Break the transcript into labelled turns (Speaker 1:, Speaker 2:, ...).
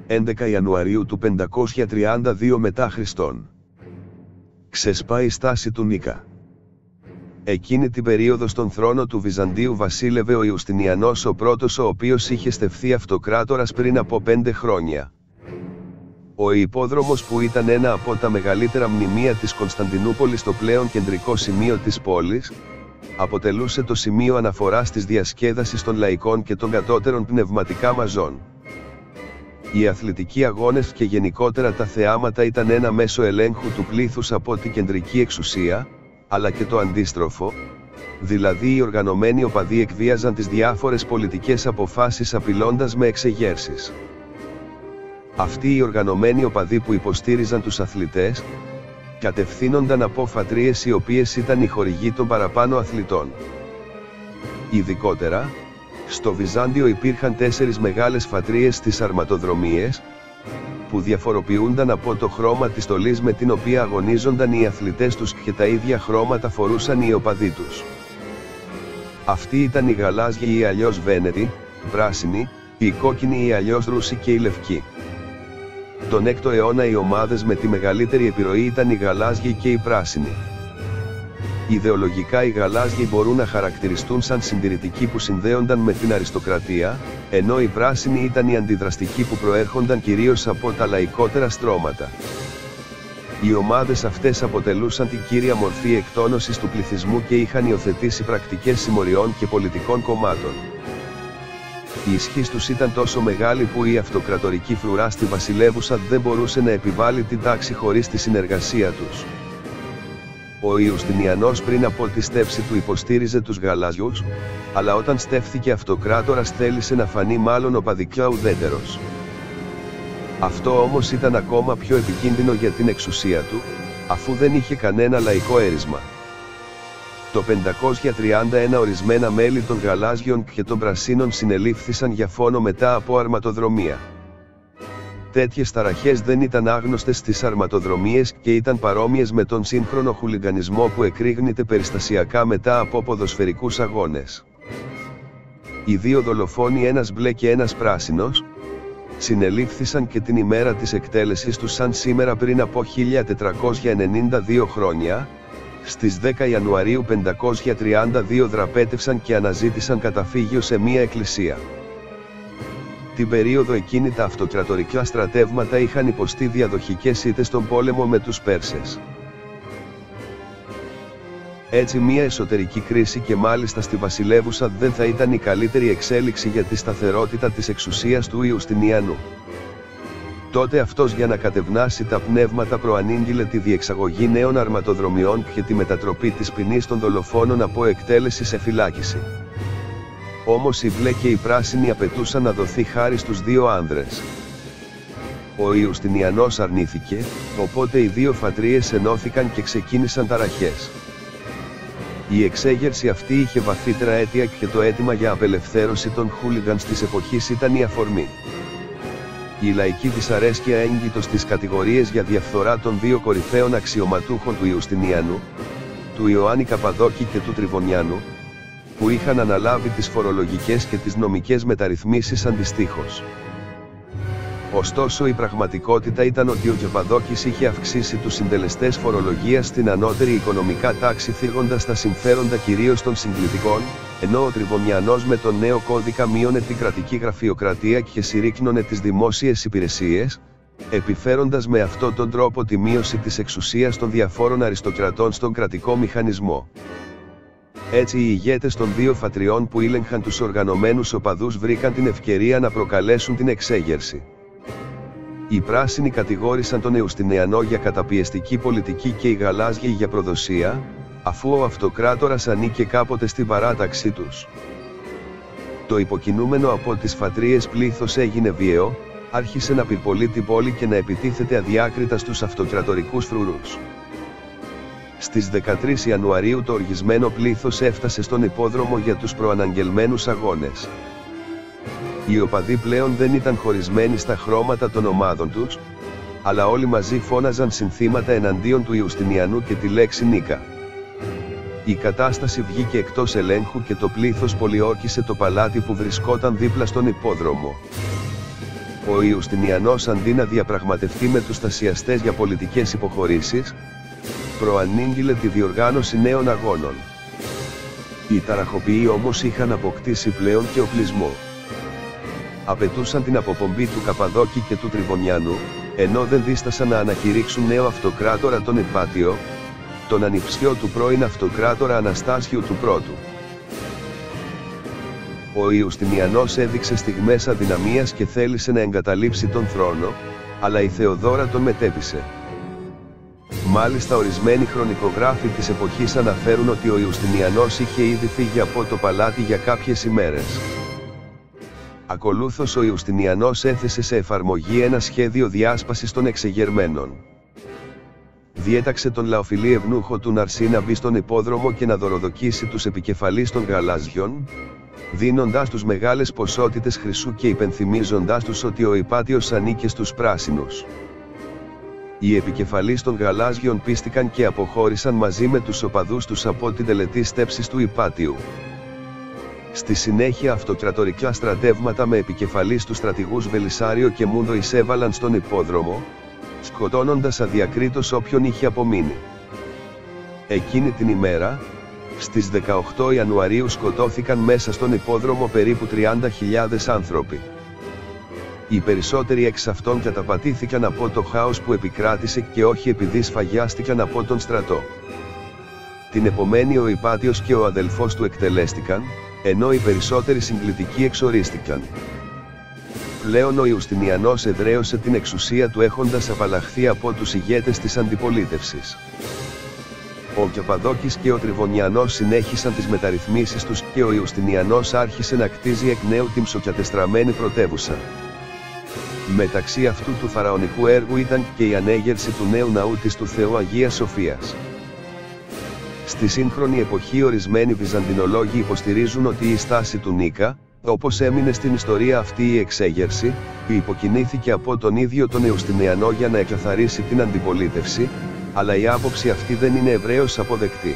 Speaker 1: 11 Ιανουαρίου του 532 μετά Χριστόν. Ξεσπάει η στάση του Νίκα. Εκείνη την περίοδο στον θρόνο του Βυζαντίου βασίλευε ο Ιουστινιανός ο πρώτος, ο οποίος είχε στεφθεί αυτοκράτορας πριν από 5 χρόνια. Ο Ιππόδρομος, που ήταν ένα από τα μεγαλύτερα μνημεία της Κωνσταντινούπολης, το πλέον κεντρικό σημείο της πόλης, αποτελούσε το σημείο αναφοράς της διασκέδασης των λαϊκών και των κατώτερων πνευματικά μαζών. Οι αθλητικοί αγώνες και γενικότερα τα θεάματα ήταν ένα μέσο ελέγχου του πλήθους από την κεντρική εξουσία, αλλά και το αντίστροφο, δηλαδή οι οργανωμένοι οπαδοί εκβίαζαν τις διάφορες πολιτικές αποφάσεις απειλώντας με εξεγέρσεις. Αυτοί οι οργανωμένοι οπαδοί που υποστήριζαν τους αθλητές, κατευθύνονταν από φατρίες οι οποίες ήταν οι χορηγοί των παραπάνω αθλητών. Ειδικότερα, στο Βυζάντιο υπήρχαν 4 μεγάλες φατρίες στις αρματοδρομίες, που διαφοροποιούνταν από το χρώμα της στολής με την οποία αγωνίζονταν οι αθλητές τους, και τα ίδια χρώματα φορούσαν οι οπαδοί τους. Αυτοί ήταν οι γαλάζιοι ή αλλιώς βένετοι, πράσινοι, οι κόκκινοι ή αλλιώς ρούσοι και οι λευκοί. Τον 6ο αιώνα οι ομάδες με τη μεγαλύτερη επιρροή ήταν οι γαλάζιοι και οι πράσινοι. Ιδεολογικά οι γαλάζιοι μπορούν να χαρακτηριστούν σαν συντηρητικοί που συνδέονταν με την αριστοκρατία, ενώ οι πράσινοι ήταν οι αντιδραστικοί που προέρχονταν κυρίως από τα λαϊκότερα στρώματα. Οι ομάδες αυτές αποτελούσαν την κύρια μορφή εκτόνωσης του πληθυσμού και είχαν υιοθετήσει πρακτικές συμμοριών και πολιτικών κομμάτων. Η ισχύς τους ήταν τόσο μεγάλη που η αυτοκρατορική φρουρά στη βασιλεύουσα δεν μπορούσε να επιβάλλει την τάξη χωρίς τη συνεργασία τους. Ο Ιουστινιανός πριν από τη στέψη του υποστήριζε τους γαλάζιους, αλλά όταν στέφθηκε αυτοκράτορας θέλησε να φανεί μάλλον οπαδικά ουδέτερος. Αυτό όμως ήταν ακόμα πιο επικίνδυνο για την εξουσία του, αφού δεν είχε κανένα λαϊκό έρισμα. Το 531 ορισμένα μέλη των γαλάζιων και των πρασίνων συνελήφθησαν για φόνο μετά από αρματοδρομία. Τέτοιες ταραχές δεν ήταν άγνωστες στις αρματοδρομίες και ήταν παρόμοιες με τον σύγχρονο χουλιγκανισμό που εκρήγνεται περιστασιακά μετά από ποδοσφαιρικούς αγώνες. Οι 2 δολοφόνοι, ένας μπλε και ένας πράσινος, συνελήφθησαν και την ημέρα της εκτέλεσης τους σαν σήμερα πριν από 1492 χρόνια, στις 10 Ιανουαρίου 532 δραπέτευσαν και αναζήτησαν καταφύγιο σε μία εκκλησία. Την περίοδο εκείνη τα αυτοκρατορικά στρατεύματα είχαν υποστεί διαδοχικές ήττες στον πόλεμο με τους Πέρσες. Έτσι μία εσωτερική κρίση και μάλιστα στη βασιλεύουσα δεν θα ήταν η καλύτερη εξέλιξη για τη σταθερότητα της εξουσίας του Ιουστινιανού. Τότε αυτός, για να κατευνάσει τα πνεύματα, προανήγγειλε τη διεξαγωγή νέων αρματοδρομιών και τη μετατροπή της ποινής των δολοφόνων από εκτέλεση σε φυλάκιση. Όμως οι μπλε και οι πράσινοι απαιτούσαν να δοθεί χάρη στους 2 άνδρες. Ο Ιουστινιανός αρνήθηκε, οπότε οι 2 φατρίες ενώθηκαν και ξεκίνησαν ταραχές. Η εξέγερση αυτή είχε βαθύτερα αίτια και το αίτημα για απελευθέρωση των χούλιγκανς της εποχής ήταν η αφορμή. Η λαϊκή δυσαρέσκεια έγκυτο στις κατηγορίες για διαφθορά των 2 κορυφαίων αξιωματούχων του Ιουστινιανού, του Ιωάννη Καπαδόκη και του Τριβωνιάνου, που είχαν αναλάβει τις φορολογικές και τις νομικές μεταρρυθμίσεις αντιστοίχως. Ωστόσο η πραγματικότητα ήταν ότι ο Καπαδόκης είχε αυξήσει τους συντελεστές φορολογίας στην ανώτερη οικονομικά τάξη, θίγοντας τα συμφέροντα κυρίως των συγκλητικών, ενώ ο Τριβωνιανός με τον νέο κώδικα μείωνε την κρατική γραφειοκρατία και συρρίκνωνε τις δημόσιες υπηρεσίες, επιφέροντας με αυτόν τον τρόπο τη μείωση της εξουσίας των διαφόρων αριστοκρατών στον κρατικό μηχανισμό. Έτσι οι ηγέτες των 2 φατριών που ήλεγχαν τους οργανωμένους οπαδούς βρήκαν την ευκαιρία να προκαλέσουν την εξέγερση. Οι πράσινοι κατηγόρησαν τον Ιουστινιανό για καταπιεστική πολιτική και οι γαλάζιοι για προδοσία, αφού ο αυτοκράτορας ανήκε κάποτε στην παράταξή τους. Το υποκινούμενο από τις φατρίες πλήθος έγινε βίαιο, άρχισε να πυρπολεί την πόλη και να επιτίθεται αδιάκριτα στους αυτοκρατορικούς φρουρούς. Στις 13 Ιανουαρίου το οργισμένο πλήθος έφτασε στον ιππόδρομο για τους προαναγγελμένους αγώνες. Οι οπαδοί πλέον δεν ήταν χωρισμένοι στα χρώματα των ομάδων τους, αλλά όλοι μαζί φώναζαν συνθήματα εναντίον του Ιουστινιανού και τη λέξη Νίκα. Η κατάσταση βγήκε εκτός ελέγχου και το πλήθος πολιόρκησε το παλάτι που βρισκόταν δίπλα στον ιππόδρομο. Ο Ιουστινιανός αντί να διαπραγματευτεί με τους στασιαστές για πολιτικές υποχωρήσεις, προανήγγειλε τη διοργάνωση νέων αγώνων. Οι ταραχοποιοί όμως είχαν αποκτήσει πλέον και οπλισμό. Απαιτούσαν την αποπομπή του Καπαδόκη και του Τριβωνιάνου, ενώ δεν δίστασαν να ανακηρύξουν νέο αυτοκράτορα τον Υπάτιο, τον ανιψιό του πρώην αυτοκράτορα Αναστάσιου του Πρώτου. Ο Ιουστινιανός έδειξε στιγμές αδυναμίας και θέλησε να εγκαταλείψει τον θρόνο, αλλά η Θεοδόρα τον μετέπεισε. Μάλιστα ορισμένοι χρονικογράφοι της εποχής αναφέρουν ότι ο Ιουστινιανός είχε ήδη φύγει από το παλάτι για κάποιες ημέρες. Ακολούθως ο Ιουστινιανός έθεσε σε εφαρμογή ένα σχέδιο διάσπασης των εξεγερμένων. Διέταξε τον λαοφιλή ευνούχο του Ναρσή να μπει στον υπόδρομο και να δωροδοκίσει τους επικεφαλείς των γαλάζιων, δίνοντάς τους μεγάλες ποσότητες χρυσού και υπενθυμίζοντάς τους ότι ο Υπάτιος ανήκε στους πράσινους. Οι επικεφαλείς των γαλάζιων πίστηκαν και αποχώρησαν μαζί με τους οπαδούς τους από την τελετή στέψης του Υπάτιου. Στη συνέχεια αυτοκρατορικά στρατεύματα με επικεφαλής τους στρατηγούς Βελισσάριο και Μούντο εισέβαλαν στον υπόδρομο, σκοτώνοντας αδιακρίτως όποιον είχε απομείνει. Εκείνη την ημέρα, στις 18 Ιανουαρίου σκοτώθηκαν μέσα στον υπόδρομο περίπου 30.000 άνθρωποι. Οι περισσότεροι εξ αυτών καταπατήθηκαν από το χάος που επικράτησε και όχι επειδή σφαγιάστηκαν από τον στρατό. Την επομένη ο Υπάτιος και ο αδελφός του εκτελέστηκαν, ενώ οι περισσότεροι συγκλητικοί εξορίστηκαν. Πλέον ο Ιουστινιανός εδραίωσε την εξουσία του έχοντας απαλλαχθεί από τους ηγέτες της αντιπολίτευσης. Ο Καπαδόκης και ο Τριβωνιανός συνέχισαν τις μεταρρυθμίσεις τους και ο Ιουστινιανός άρχισε να κτίζει εκ νέου την ψοκιατεστραμμένη πρωτεύουσα. Μεταξύ αυτού του φαραωνικού έργου ήταν και η ανέγερση του νέου ναού της του Θεού Αγίας Σοφίας. Στη σύγχρονη εποχή ορισμένοι βυζαντινολόγοι υποστηρίζουν ότι η στάση του Νίκα, όπως έμεινε στην ιστορία αυτή η εξέγερση, υποκινήθηκε από τον ίδιο τον Ιουστινιανό για να εκαθαρίσει την αντιπολίτευση, αλλά η άποψη αυτή δεν είναι ευρέως αποδεκτή.